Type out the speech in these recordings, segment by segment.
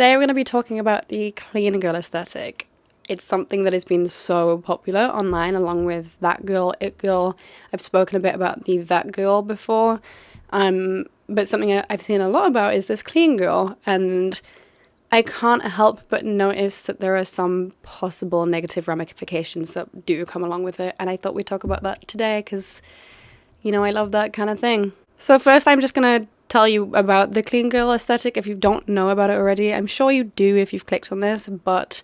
Today we're going to be talking about the clean girl aesthetic. It's something that has been so popular online, along with that girl, it girl. I've spoken a bit about the that girl before, but something I've seen a lot about is this clean girl, and I can't help but notice that there are some possible negative ramifications that do come along with it, and I thought we'd talk about that today because, you know, I love that kind of thing. So first, I'm just going to tell you about the clean girl aesthetic. If you don't know about it already, I'm sure you do if you've clicked on this, but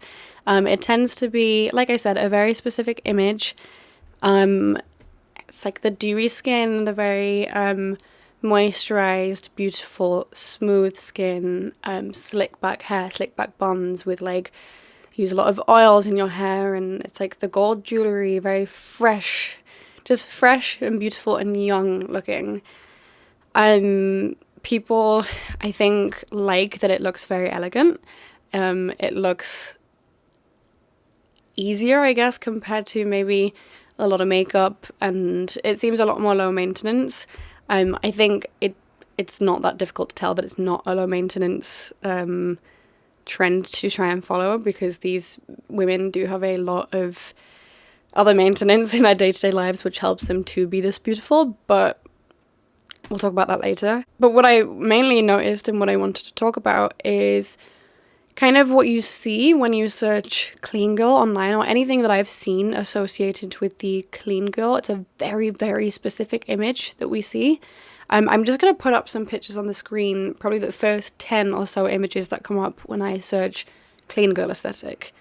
it tends to be, like I said, a very specific image. It's like the dewy skin, the very moisturized, beautiful, smooth skin, slick back hair, slick back buns with like, use a lot of oils in your hair, and it's like the gold jewelry, very fresh, just fresh and beautiful and young looking. People, I think, like that it looks very elegant. It looks easier, I guess, compared to maybe a lot of makeup, and it seems a lot more low maintenance. I think it's not that difficult to tell that it's not a low maintenance trend to try and follow, because these women do have a lot of other maintenance in their day-to-day lives which helps them to be this beautiful, but we'll talk about that later. But what I mainly noticed and what I wanted to talk about is kind of what you see when you search clean girl online, or anything that I've seen associated with the clean girl. It's a very, very specific image that we see. I'm just going to put up some pictures on the screen, probably the first 10 or so images that come up when I search clean girl aesthetic.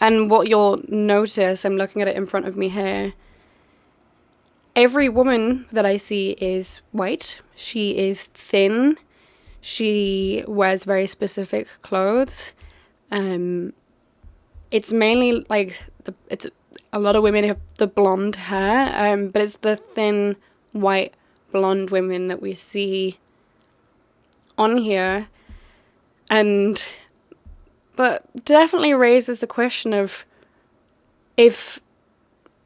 And what you'll notice, I'm looking at it in front of me here, every woman that I see is white. She is thin. She wears very specific clothes. It's mainly like it's a lot of women have the blonde hair, but it's the thin white blonde women that we see on here, and that definitely raises the question of, if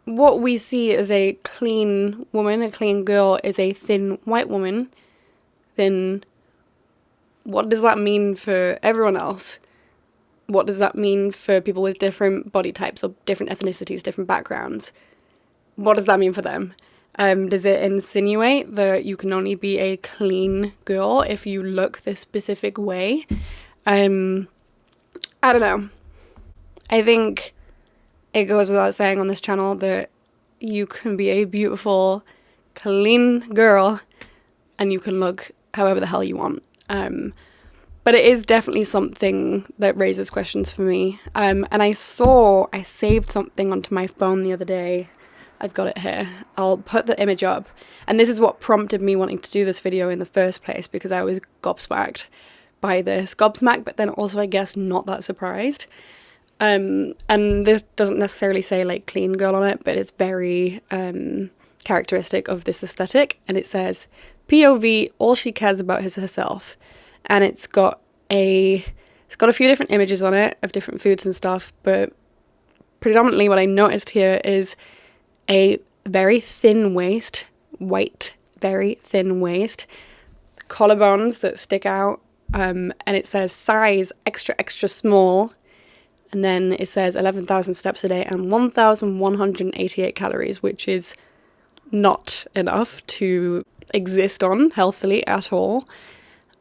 what we see as a clean woman, a clean girl, is a thin white woman, then what does that mean for everyone else? What does that mean for people with different body types or different ethnicities, different backgrounds? What does that mean for them? Does it insinuate that you can only be a clean girl if you look this specific way? I don't know. I think it goes without saying on this channel that you can be a beautiful, clean girl and you can look however the hell you want. But it is definitely something that raises questions for me. And I saved something onto my phone the other day. I've got it here. I'll put the image up. And this is what prompted me wanting to do this video in the first place, because I was gobsmacked by this. Gobsmacked, but then also, I guess, not that surprised. And this doesn't necessarily say like clean girl on it, but it's very characteristic of this aesthetic. And it says, POV, all she cares about is herself. And it's got a few different images on it of different foods and stuff, but predominantly what I noticed here is a very thin waist, white, very thin waist, collarbones that stick out, and it says size extra, extra small, and then it says 11,000 steps a day and 1,188 calories, which is not enough to exist on healthily at all.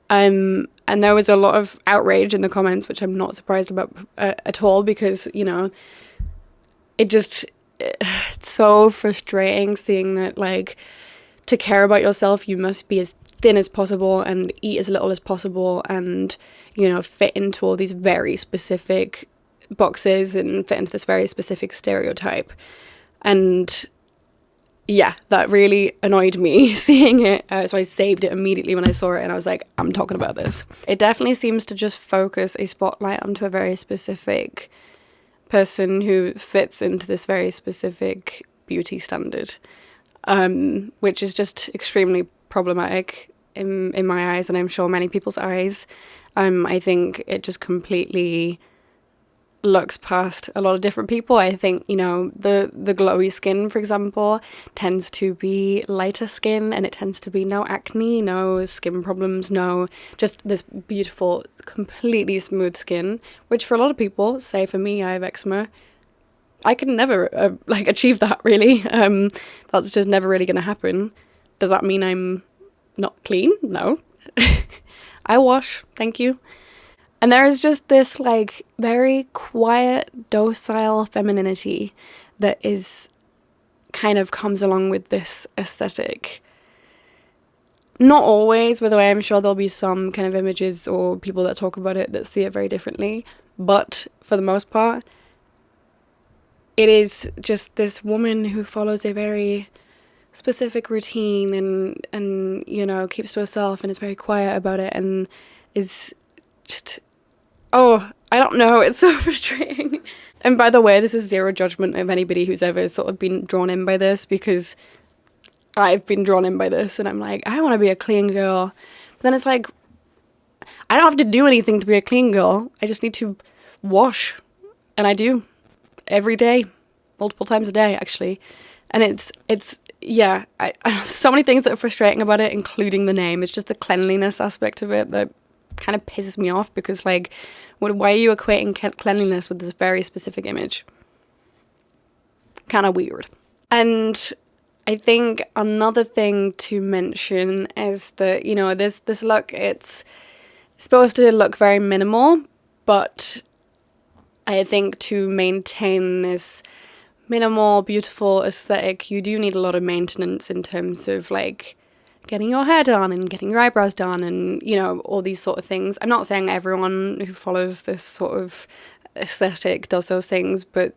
And there was a lot of outrage in the comments, which I'm not surprised about at all, because, you know, it's so frustrating seeing that, like, to care about yourself, you must be as thin as possible and eat as little as possible and, you know, fit into all these very specific boxes and fit into this very specific stereotype. And yeah, that really annoyed me seeing it, so I saved it immediately when I saw it, and I was like, I'm talking about this. It definitely seems to just focus a spotlight onto a very specific person who fits into this very specific beauty standard, which is just extremely problematic in my eyes, and I'm sure many people's eyes. I think it just completely looks past a lot of different people. I think, you know, the glowy skin, for example, tends to be lighter skin, and it tends to be no acne, no skin problems, no, just this beautiful, completely smooth skin, which for a lot of people, say for me, I have eczema, I could never achieve that, really. That's just never really going to happen. Does that mean I'm not clean? No. I wash, thank you. And there is just this like very quiet, docile femininity that is kind of comes along with this aesthetic. Not always, by the way, I'm sure there'll be some kind of images or people that talk about it that see it very differently. But for the most part, it is just this woman who follows a very specific routine and you know, keeps to herself and is very quiet about it and is just... Oh, I don't know. It's so frustrating. And by the way, this is zero judgment of anybody who's ever sort of been drawn in by this, because I've been drawn in by this and I'm like, I want to be a clean girl. But then it's like, I don't have to do anything to be a clean girl. I just need to wash. And I do. Every day. Multiple times a day, actually. And it's yeah, I so many things that are frustrating about it, including the name. It's just the cleanliness aspect of it that kind of pisses me off, because like, why are you equating cleanliness with this very specific image? Kind of weird. And I think another thing to mention is that, you know, this look, it's supposed to look very minimal, but I think to maintain this minimal, beautiful aesthetic, you do need a lot of maintenance in terms of like getting your hair done and getting your eyebrows done and, you know, all these sort of things. I'm not saying everyone who follows this sort of aesthetic does those things, but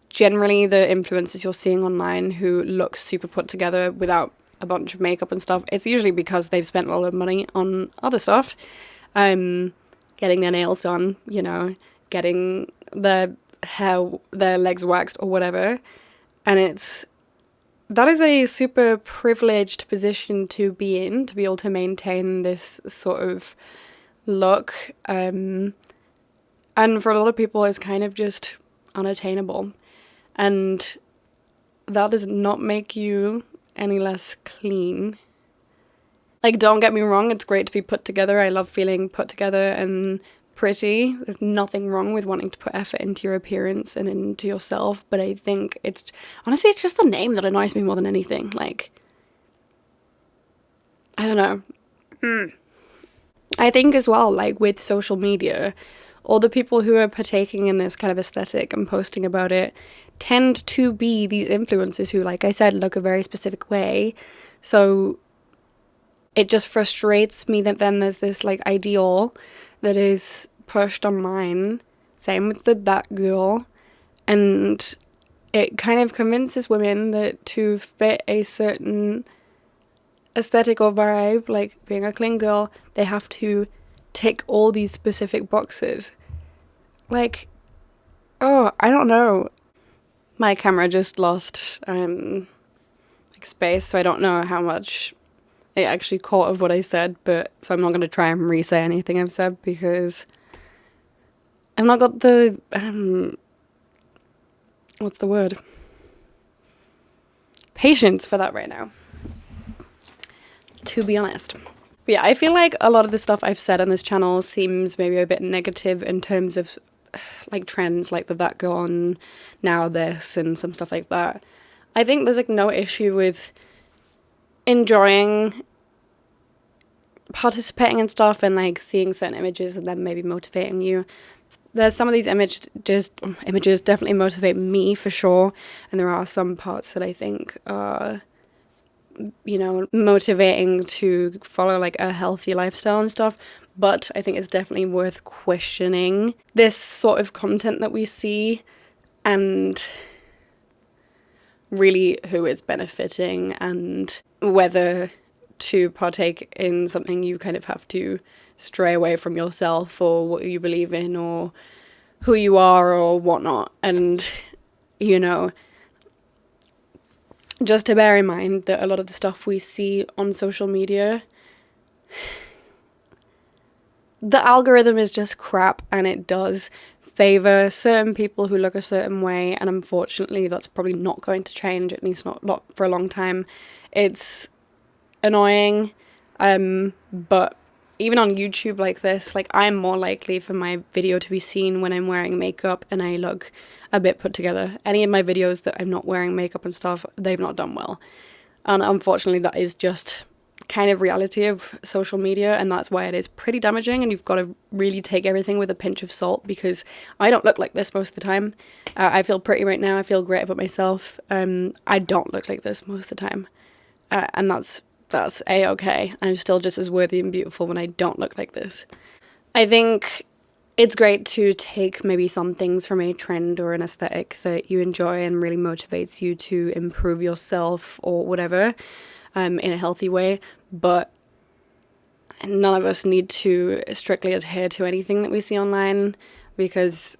generally the influencers you're seeing online who look super put together without a bunch of makeup and stuff, it's usually because they've spent a lot of money on other stuff. Getting their nails done, you know, getting their hair, their legs waxed or whatever. And that is a super privileged position to be in, to be able to maintain this sort of look. And for a lot of people, it's kind of just unattainable. And that does not make you any less clean. Like, don't get me wrong, it's great to be put together. I love feeling put together and pretty. There's nothing wrong with wanting to put effort into your appearance and into yourself, but I think it's just the name that annoys me more than anything. Like, I don't know. I think as well, like with social media, all the people who are partaking in this kind of aesthetic and posting about it tend to be these influencers who, like I said, look a very specific way. So it just frustrates me that then there's this like ideal that is pushed online, same with that girl, and it kind of convinces women that to fit a certain aesthetic or vibe, like being a clean girl, they have to tick all these specific boxes. Like, oh, I don't know. My camera just lost like space, so I don't know how much it actually caught of what I said, but so I'm not going to try and re-say anything I've said, because I've not got the what's the word? Patience for that right now, to be honest. But yeah, I feel like a lot of the stuff I've said on this channel seems maybe a bit negative in terms of like trends like the that go on now this and some stuff like that. I think there's like no issue with enjoying participating in stuff and like seeing certain images and then maybe motivating you. There's some of these images definitely motivate me for sure, and there are some parts that I think are, you know, motivating to follow like a healthy lifestyle and stuff, but I think it's definitely worth questioning this sort of content that we see and really who it's benefiting and whether to partake in something you kind of have to stray away from yourself or what you believe in or who you are or whatnot. And, you know, just to bear in mind that a lot of the stuff we see on social media, the algorithm is just crap, and it does favour certain people who look a certain way, and unfortunately that's probably not going to change, at least not for a long time. It's annoying, but even on YouTube like this, like, I'm more likely for my video to be seen when I'm wearing makeup and I look a bit put together. Any of my videos that I'm not wearing makeup and stuff, they've not done well. And unfortunately that is just kind of reality of social media, and that's why it is pretty damaging, and you've got to really take everything with a pinch of salt, because I don't look like this most of the time. I feel pretty right now, I feel great about myself. I don't look like this most of the time, and that's a-okay. I'm still just as worthy and beautiful when I don't look like this. I think it's great to take maybe some things from a trend or an aesthetic that you enjoy and really motivates you to improve yourself or whatever, in a healthy way, but none of us need to strictly adhere to anything that we see online, because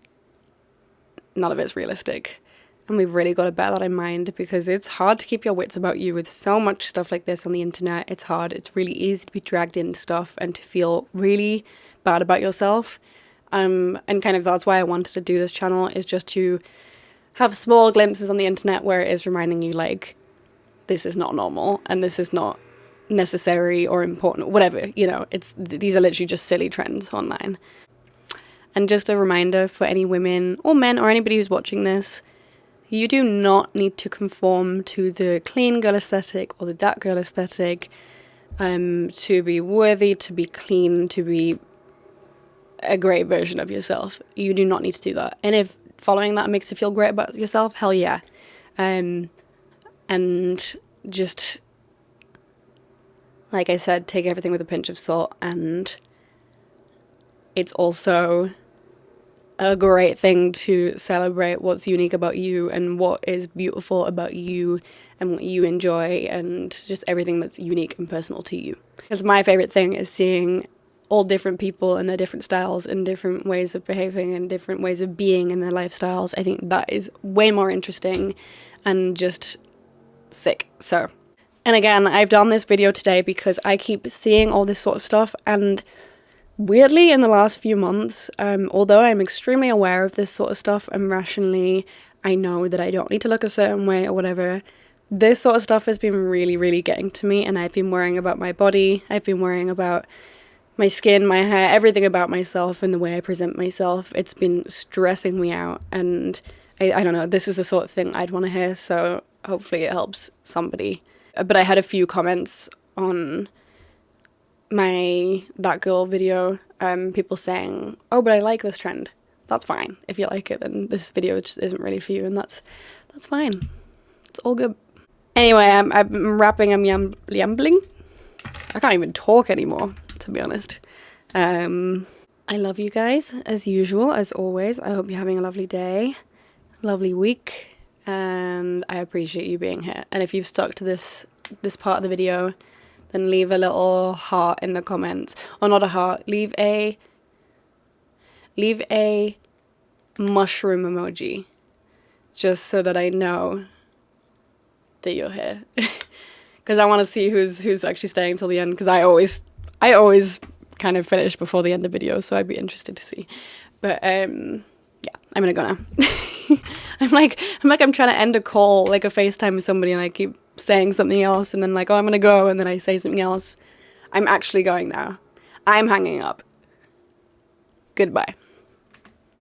none of it's realistic. And we've really got to bear that in mind, because it's hard to keep your wits about you with so much stuff like this on the internet. It's hard. It's really easy to be dragged into stuff and to feel really bad about yourself. And kind of that's why I wanted to do this channel, is just to have small glimpses on the internet where it is reminding you, like, this is not normal and this is not necessary or important, whatever, you know, these are literally just silly trends online. And just a reminder for any women or men or anybody who's watching this, you do not need to conform to the clean girl aesthetic or the that girl aesthetic to be worthy, to be clean, to be a great version of yourself. You do not need to do that. And if following that makes you feel great about yourself, hell yeah. And just, like I said, take everything with a pinch of salt. And it's also a great thing to celebrate what's unique about you and what is beautiful about you and what you enjoy, and just everything that's unique and personal to you. Because my favorite thing is seeing all different people and their different styles and different ways of behaving and different ways of being in their lifestyles. I think that is way more interesting and just sick. So, and again, I've done this video today because I keep seeing all this sort of stuff, and weirdly in the last few months, although I'm extremely aware of this sort of stuff and rationally I know that I don't need to look a certain way or whatever, this sort of stuff has been really, really getting to me, and I've been worrying about my body, I've been worrying about my skin, my hair, everything about myself and the way I present myself. It's been stressing me out, and I don't know, this is the sort of thing I'd want to hear, so hopefully it helps somebody. But I had a few comments on my That Girl video, people saying, oh, but I like this trend. That's fine. If you like it, then this video just isn't really for you, and that's fine. It's all good. Anyway, I'm rapping, I'm yambling. I can't even talk anymore, to be honest. I love you guys, as usual, as always. I hope you're having a lovely day, lovely week, and I appreciate you being here. And if you've stuck to this part of the video, then leave a little heart in the comments. Or not a heart, leave a mushroom emoji, just so that I know that you're here. Because I want to see who's actually staying till the end, because I always kind of finish before the end of videos, so I'd be interested to see. But yeah, I'm gonna go now. I'm like I'm trying to end a call, like a FaceTime with somebody, and I keep saying something else, and then like, oh, I'm gonna go, and then I say something else. I'm actually going now. I'm hanging up. Goodbye.